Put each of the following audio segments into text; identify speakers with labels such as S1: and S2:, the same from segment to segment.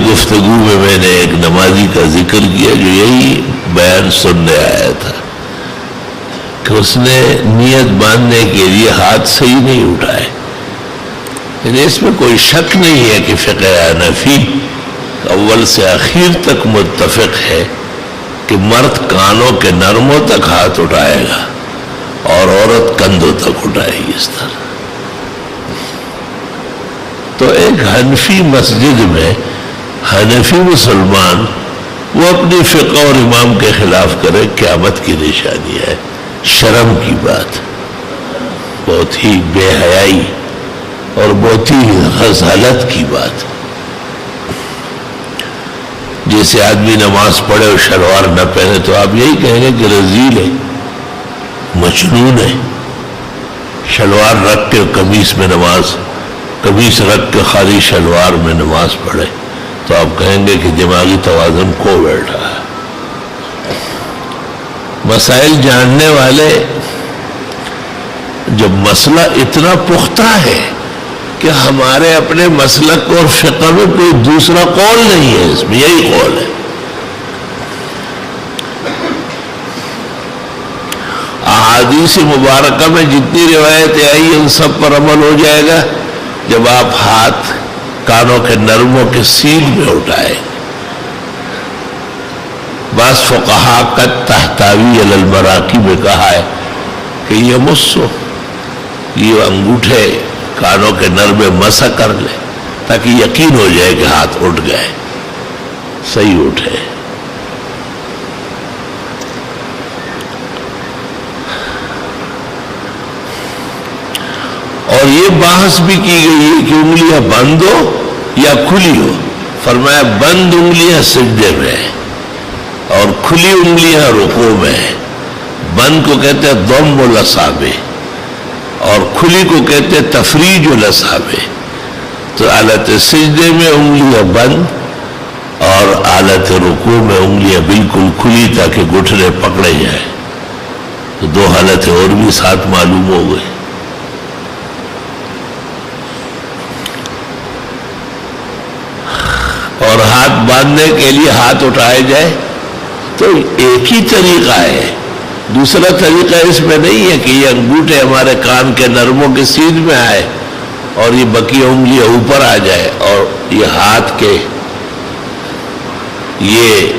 S1: گفتگو میں میں نے ایک نمازی کا ذکر کیا جو یہی بیان سننے آیا تھا کہ اس نے نیت باندھنے کے لیے ہاتھ صحیح نہیں اٹھائے. یعنی اس میں کوئی شک نہیں ہے کہ فقہ حنفی اول سے آخر تک متفق ہے کہ مرد کانوں کے نرموں تک ہاتھ اٹھائے گا اور عورت کندھوں تک اٹھائے گی اس طرح. تو ایک حنفی مسجد میں حنفی مسلمان وہ اپنی فقہ اور امام کے خلاف کرے قیامت کی نشانی ہے. شرم کی بات، بہت ہی بے حیائی اور بہت ہی غزالت کی بات. جیسے آدمی نماز پڑھے اور شلوار نہ پہنے تو آپ یہی کہیں گے کہ رذیل ہے، مجنون ہے. شلوار رکھ کے قمیص میں نماز، قمیص رکھ کے خالی شلوار میں نماز پڑھے تو آپ کہیں گے کہ دماغی توازن کھو بیٹھا ہے. مسائل جاننے والے جب مسئلہ اتنا پختہ ہے کہ ہمارے اپنے مسلک اور فقہ میں کوئی دوسرا قول نہیں ہے، اس میں یہی قول ہے. احادیث مبارکہ میں جتنی روایتیں آئی ان سب پر عمل ہو جائے گا جب آپ ہاتھ کانوں کے نرموں کے سیل میں اٹھائے. بعض فقہا قد تحتوی علی المراقی میں کہا ہے کہ یہ مسو، یہ انگوٹھے کانوں کے نرمے مسح کر لے تاکہ یقین ہو جائے کہ ہاتھ اٹھ گئے، صحیح اٹھے. اور یہ بحث بھی کی گئی ہے کہ انگلیاں بند ہو یا کھلی ہو. فرمایا بند انگلیاں سجدے میں اور کھلی انگلیاں رکوع میں. بند کو کہتے ہیں ضم الاصابع اور کھلی کو کہتے ہیں تفریج الاصابع. تو حالت سجدے میں انگلیاں بند اور حالت رکوع میں انگلیاں بالکل کھلی تاکہ گھٹنے پکڑے جائیں. تو دو حالتیں اور بھی ساتھ معلوم ہو گئی. اور ہاتھ باندھنے کے لیے ہاتھ اٹھائے جائے تو ایک ہی طریقہ ہے، دوسرا طریقہ اس میں نہیں ہے کہ یہ انگوٹھے ہمارے کان کے نرموں کے سیدھ میں آئے اور یہ بقیہ انگلیاں اوپر آ جائے اور یہ ہاتھ کے یہ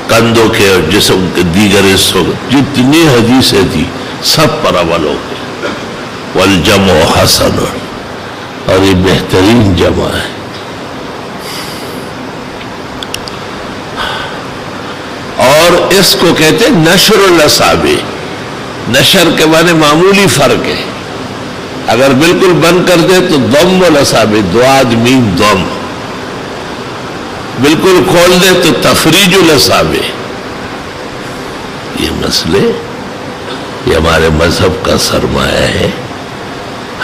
S1: کندھوں کے اور جسم کے دیگر حصوں جتنی حدیثیں تھی سب پر عمل ہو گیا. والجمع حسن، اور یہ بہترین جمع ہے. اور اس کو کہتے ہیں نشر الاصابع. نشر کے معنی معمولی فرق ہے. اگر بالکل بند کر دے تو ضم الاصابع، ضاد میم ضم. بالکل کھول دے تو تفریج الاصابع. یہ مسئلے یہ ہمارے مذہب کا سرمایہ ہے.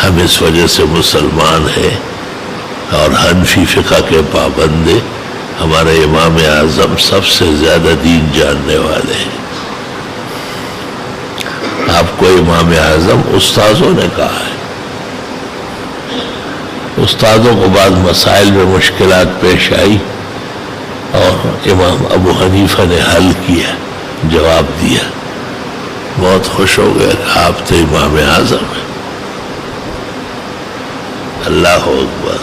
S1: ہم اس وجہ سے مسلمان ہیں اور حنفی فقہ کے پابند ہیں. ہمارے امام اعظم سب سے زیادہ دین جاننے والے ہیں. آپ کو امام اعظم استاذوں نے کہا ہے. استاذوں کو بعض مسائل میں مشکلات پیش آئی اور امام ابو حنیفہ نے حل کیا، جواب دیا. بہت خوش ہو گیا کہ آپ تو امام اعظم ہیں. اللہ اکبر.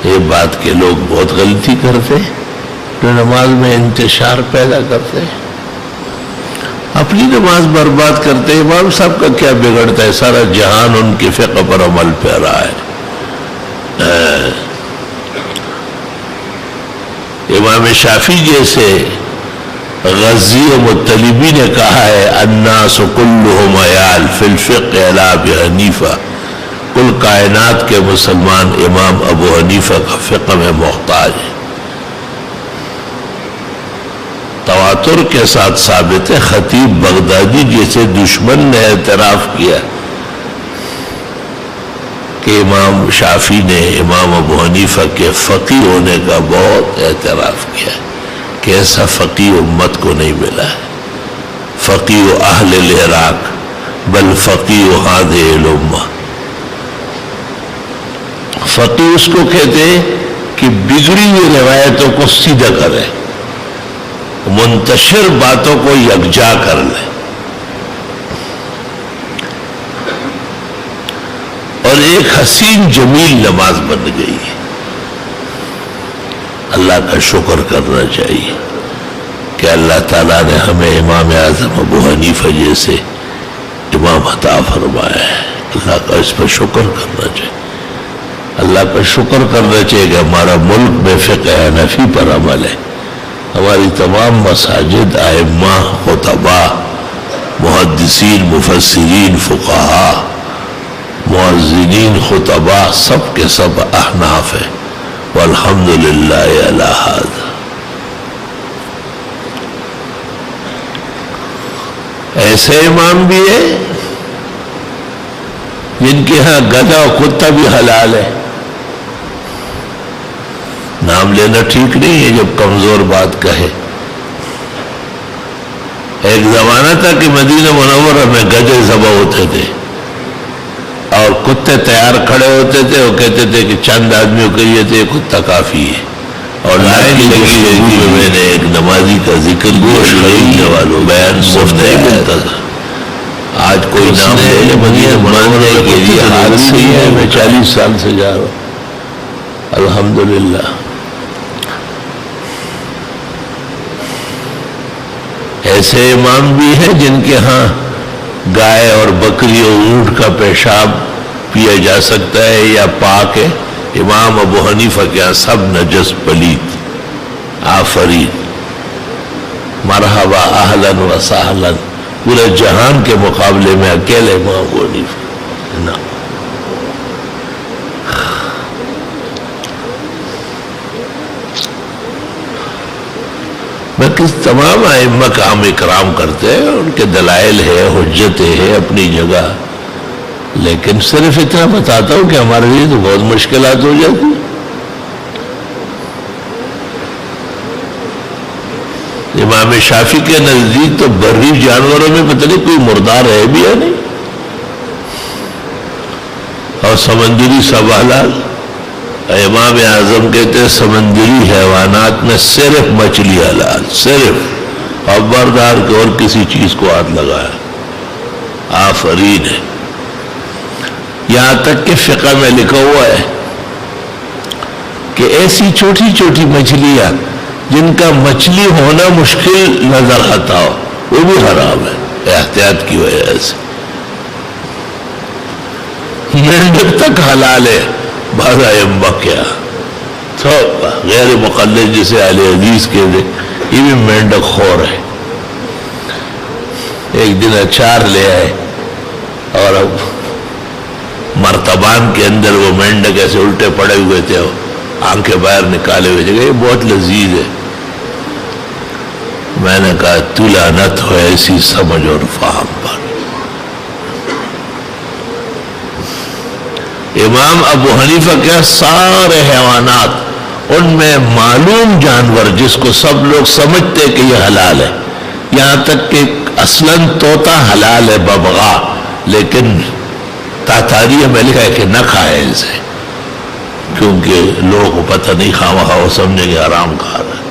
S1: یہ بات کہ لوگ بہت غلطی کرتے جو نماز میں انتشار پیدا کرتے، اپنی نماز برباد کرتے. امام صاحب کا کیا بگڑتا ہے؟ سارا جہان ان کی فقہ پر عمل پہ رہا ہے. امام شافعی جیسے غزی و مطلبی نے کہا ہے الناس کلہم عیال فی الفقہ علی ابی حنیفہ. کل کائنات کے مسلمان امام ابو حنیفہ کا فقہ میں محتاج ہے. تواتر کے ساتھ ثابت ہے. خطیب بغدادی جیسے دشمن نے اعتراف کیا کہ امام شافعی نے امام ابو حنیفہ کے فقیہ ہونے کا بہت اعتراف کیا کہ ایسا فقیہ امت کو نہیں ملا ہے. فقیہ اہل العراق بل فقیہ ہذہ الامہ. فقih اس کو کہتے ہیں کہ بگڑی ہوئی روایتوں کو سیدھا کرے، منتشر باتوں کو یکجا کر لے، اور ایک حسین جمیل نماز بن گئی ہے۔ اللہ کا شکر کرنا چاہیے کہ اللہ تعالیٰ نے ہمیں امام اعظم ابو حنیفہ جیسے امام عطا فرمایا ہے۔ اللہ کا اس پر شکر کرنا چاہیے، اللہ کا شکر کرنا چاہیے کہ ہمارا ملک میں فقہ حنفی پر عمل ہے۔ ہماری تمام مساجد ائمہ، خطباء، محدثین، مفسرین، فقہاء، مؤذنین، خطباء سب کے سب احناف ہیں، والحمدللہ علی ھذا۔ ایسے امام بھی ہیں جن کے ہاں گدھا اور کتا بھی حلال ہے۔ نام لینا ٹھیک نہیں ہے جب کمزور بات کہے۔ ایک زمانہ تھا کہ مدینہ منورہ میں گدھے ذبح ہوتے تھے اور کتے تیار کھڑے ہوتے تھے، وہ کہتے تھے کہ چند آدمیوں کے لیے تو یہ کتا کافی ہے، اور لائن لگی ہوئی میں میں نے ایک نمازی کا ذکر گوشت خریدنے والوں بیان مفت نہیں ملتا تھا۔ آج کوئی نام لے لے مدینہ منورہ کے لیے حال سے ہی ہے، میں 40 سال سے جا رہا ہوں الحمدللہ۔ ایسے امام بھی ہیں جن کے ہاں گائے اور بکری اور اونٹ کا پیشاب پیا جا سکتا ہے یا پاک ہے۔ امام ابو حنیفہ کے ہاں سب نجس پلید۔ آفرین، مرحبا، اہلاً و سہلاً، پورے جہان کے مقابلے میں اکیلے امام ابو حنیفہ نہ۔ میں کس تمام ائمہ کا ہم اکرام کرتے ہیں، ان کے دلائل ہے، حجتیں ہیں اپنی جگہ، لیکن صرف اتنا بتاتا ہوں کہ ہمارے لیے تو بہت مشکلات ہو جاتی۔ امام شافعی کے نزدیک تو بری جانوروں میں پتہ نہیں کوئی مردار ہے بھی یا نہیں، اور سمندری سب حلال۔ امام اعظم کہتے ہیں سمندری حیوانات میں صرف مچھلی حلال، صرف، خبردار کہ اور کسی چیز کو ہاتھ لگایا۔ آفرین ہے۔ یہاں تک کہ فقہ میں لکھا ہوا ہے کہ ایسی چھوٹی چھوٹی مچھلیاں جن کا مچھلی ہونا مشکل نظر آتا ہو وہ بھی حرام ہے احتیاط کی وجہ سے۔ مینڈک تک حلال ہے بعض ائمہ کیا، تو غیر مقلد جسے اہل حدیث کہتے یہ بھی مینڈک خور ہے۔ ایک دن اچار لے آئے اور اب مرتبان کے اندر وہ مینڈک ایسے الٹے پڑے ہوئے تھے، آنکھیں باہر نکالے ہوئے تھے، یہ بہت لذیذ ہے۔ میں نے کہا تو لعنت ہو ایسی سمجھ اور فہم پر۔ امام ابو حنیفہ کے سارے حیوانات، ان میں معلوم جانور جس کو سب لوگ سمجھتے کہ یہ حلال ہے، یہاں تک کہ اصلاً طوطا حلال ہے ببغا، لیکن تاتاریہ میں لکھا ہے کہ نہ کھائے اسے، کیونکہ لوگوں کو پتہ نہیں، خواہ وہ سمجھیں گے حرام کھا رہا ہے۔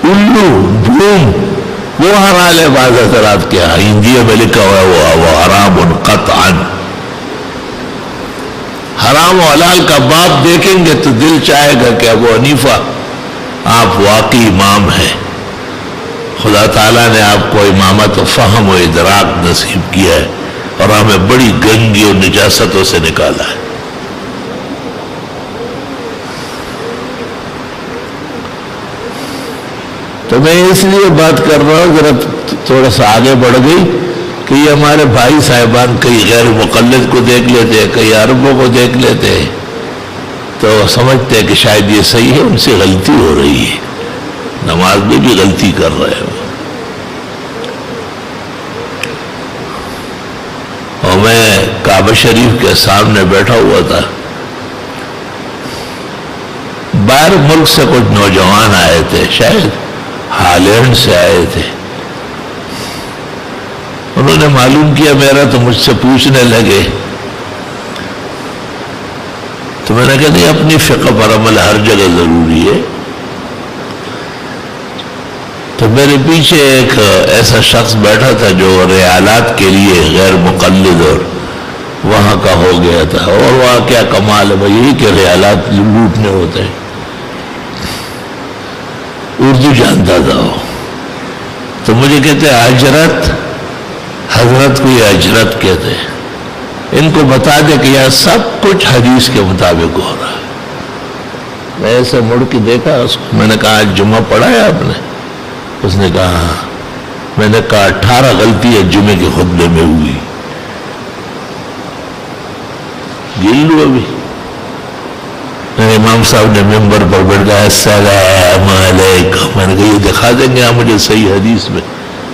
S1: الو، بھوم، وہ حلال ہے بعض حضرات کے ہاں، ہندیوں میں لکھا ہوا ہے وہ حرام قطعاً۔ حرام و حلال کا باب دیکھیں گے تو دل چاہے گا کہ ابو حنیفہ آپ واقعی امام ہیں، خدا تعالیٰ نے آپ کو امامت و فہم و ادراک نصیب کیا ہے اور ہمیں بڑی گندگی اور نجاستوں سے نکالا ہے۔ تو میں اس لیے بات کر رہا ہوں، ذرا تھوڑا سا آگے بڑھ گئی کہ یہ ہمارے بھائی صاحبان کئی غیر مقلد کو دیکھ لیتے ہیں، کئی عربوں کو دیکھ لیتے ہیں، تو سمجھتے ہیں کہ شاید یہ صحیح ہے، ان سے غلطی ہو رہی ہے، نماز میں بھی غلطی کر رہے ہیں۔ اور میں کعبہ شریف کے سامنے بیٹھا ہوا تھا، باہر ملک سے کچھ نوجوان آئے تھے، شاید ہالینڈ سے آئے تھے۔ انہوں نے معلوم کیا میرا تو مجھ سے پوچھنے لگے، تو میں نے کہا نہیں، اپنی فقہ پر عمل ہر جگہ ضروری ہے۔ تو میرے پیچھے ایک ایسا شخص بیٹھا تھا جو ریالات کے لیے غیر مقلد اور وہاں کا ہو گیا تھا، اور وہاں کیا کمال ہے بھائی، یہی کہ ریالات لوٹنے ہوتے ہیں، اردو جانتا تھا وہ۔ تو مجھے کہتے ہیں اجرت، حضرت کو یہ اجرت کہتے ہیں، ان کو بتا دے کہ یہ سب کچھ حدیث کے مطابق ہو رہا ہے۔ میں ایسے مڑ کے دیکھا اس کو، میں نے کہا آج جمعہ پڑھا ہے آپ نے؟ اس نے کہا ہاں۔ میں نے کہا 18 غلطی ہے جمعے کے خطبے میں ہوئی، گن لو ابھی۔ امام صاحب نے ممبر پر بیٹھ گیا السلام علیکم، میں نے کہا یہ دکھا دیں گے آپ مجھے صحیح حدیث میں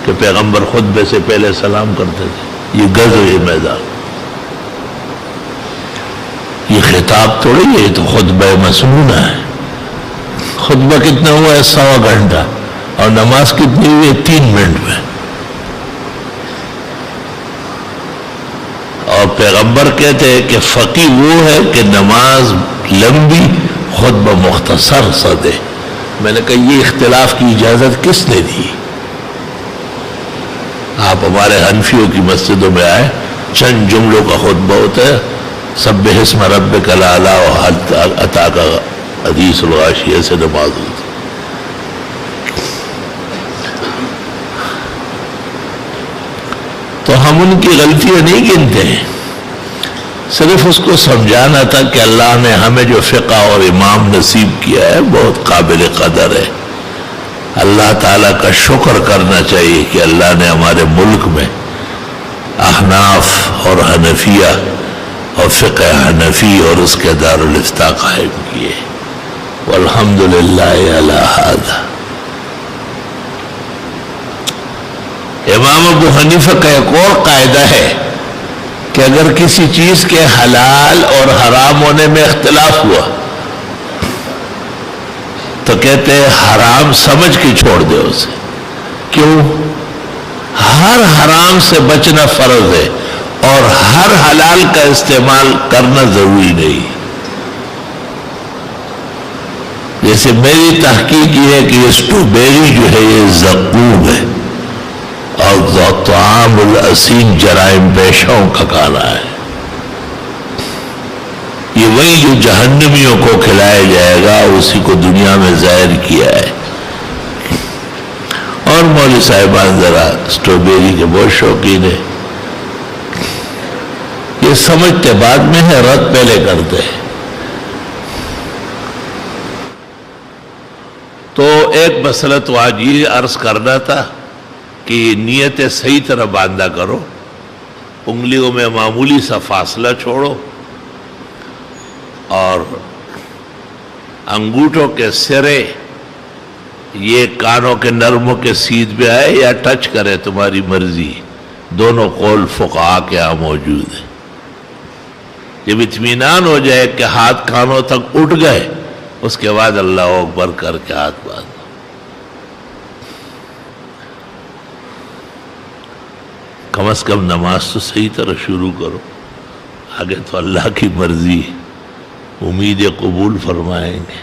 S1: کہ پیغمبر خطبے سے پہلے سلام کرتے تھے؟ یہ غزو یہ میدان، یہ خطاب تھوڑی ہے، یہ تو خطبہ مسنونہ ہے۔ خطبہ کتنا ہوا ہے؟ 1.25 گھنٹہ، اور نماز کتنی ہوئی ہے؟ 3 منٹ میں۔ اور پیغمبر کہتے ہیں کہ فقیہ وہ ہے کہ نماز لمبی خطبہ مختصر سا دے۔ میں نے کہا یہ اختلاف کی اجازت کس نے دی؟ آپ ہمارے حنفیوں کی مسجدوں میں آئے، چند جملوں کا خطبہ ہوتا ہے، سبح اسم ربک الاعلی و حل اتاک حدیث الغاشیہ سے نماز ہوتی۔ تو ہم ان کی غلطیاں نہیں گنتے ہیں، صرف اس کو سمجھانا تھا کہ اللہ نے ہمیں جو فقہ اور امام نصیب کیا ہے بہت قابل قدر ہے۔ اللہ تعالیٰ کا شکر کرنا چاہیے کہ اللہ نے ہمارے ملک میں احناف اور حنفیہ اور فقہ حنفی اور اس کے دارالافتاء قائم کیے، والحمدللہ علی ھذا۔ امام ابو حنیفہ کا ایک اور قاعدہ ہے کہ اگر کسی چیز کے حلال اور حرام ہونے میں اختلاف ہوا تو کہتے ہیں حرام سمجھ کے چھوڑ دے اسے۔ کیوں؟ ہر حرام سے بچنا فرض ہے اور ہر حلال کا استعمال کرنا ضروری نہیں۔ جیسے میری تحقیق یہ ہے کہ یہ اسٹرابیری جو ہے یہ زقوم ہے اور طعام الاسیم جرائم پیشوں کا کھانا ہے، یہ وہی جو جہنمیوں کو کھلایا جائے گا اسی کو دنیا میں ظاہر کیا ہے۔ اور مولوی صاحبان ذرا اسٹرابیری کے بہت شوقین ہے، یہ سمجھتے بعد میں ہے، رد پہلے کرتے ہیں۔ تو ایک مسئلہ تو آج یہ عرض کرنا تھا کہ یہ نیتیں صحیح طرح باندھا کرو، انگلیوں میں معمولی سا فاصلہ چھوڑو، اور انگوٹھوں کے سرے یہ کانوں کے نرموں کے سیدھ پہ آئے یا ٹچ کرے تمہاری مرضی، دونوں قول فقہاء کے یہاں موجود ہیں۔ جب اطمینان ہو جائے کہ ہاتھ کانوں تک اٹھ گئے، اس کے بعد اللہ اکبر کر کے ہاتھ باندھو۔ کم از کم نماز تو صحیح طرح شروع کرو، آگے تو اللہ کی مرضی، امید قبول فرمائیں گے۔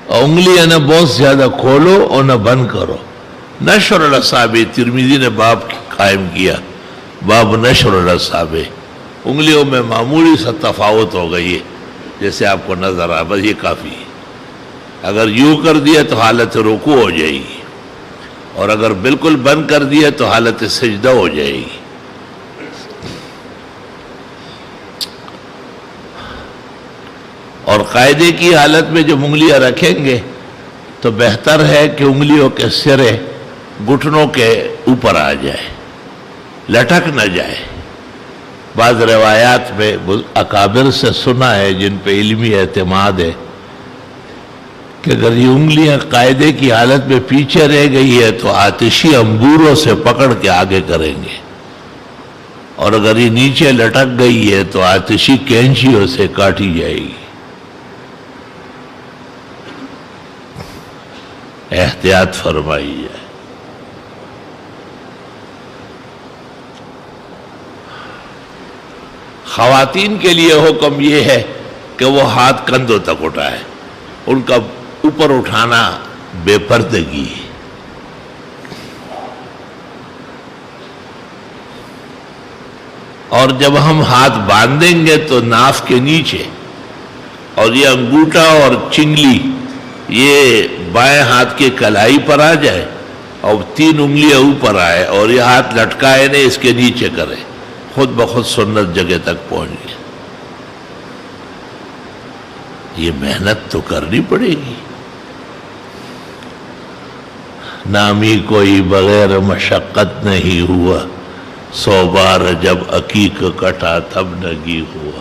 S1: اور انگلیاں نہ بہت زیادہ کھولو اور نہ بند کرو۔ نشر الاصابع، ترمذی نے باب قائم کیا، باب نشر الاصابع، انگلیوں میں معمولی سا تفاوت ہو گئی ہے، جیسے آپ کو نظر آ، بس یہ کافی ہے۔ اگر یوں کر دیا تو حالت رکوع ہو جائے گی، اور اگر بالکل بند کر دیا تو حالت سجدہ ہو جائے گی۔ اور قاعدے کی حالت میں جب انگلیاں رکھیں گے تو بہتر ہے کہ انگلیوں کے سرے گھٹنوں کے اوپر آ جائے، لٹک نہ جائے۔ بعض روایات میں اکابر سے سنا ہے جن پہ علمی اعتماد ہے کہ اگر یہ انگلیاں قاعدے کی حالت میں پیچھے رہ گئی ہے تو آتشی انگوروں سے پکڑ کے آگے کریں گے، اور اگر یہ نیچے لٹک گئی ہے تو آتشی کینچیوں سے کاٹی جائے گی۔ احتیاط فرمائی جائے۔ خواتین کے لیے حکم یہ ہے کہ وہ ہاتھ کندھوں تک اٹھائے، ان کا اوپر اٹھانا بے پردگی ہے۔ اور جب ہم ہاتھ باندھیں گے تو ناف کے نیچے اور یہ انگوٹھا اور چنگلی یہ بائیں ہاتھ کے کلائی پر آ جائے اور 3 انگلیاں اوپر آئے اور یہ ہاتھ لٹکائے نہیں، اس کے نیچے کرے، خود بخود سنت جگہ تک پہنچ گئے۔ یہ محنت تو کرنی پڑے گی، نامی کوئی بغیر مشقت نہیں ہوا، 100 بار جب عقیق کٹا تب نگی ہوا۔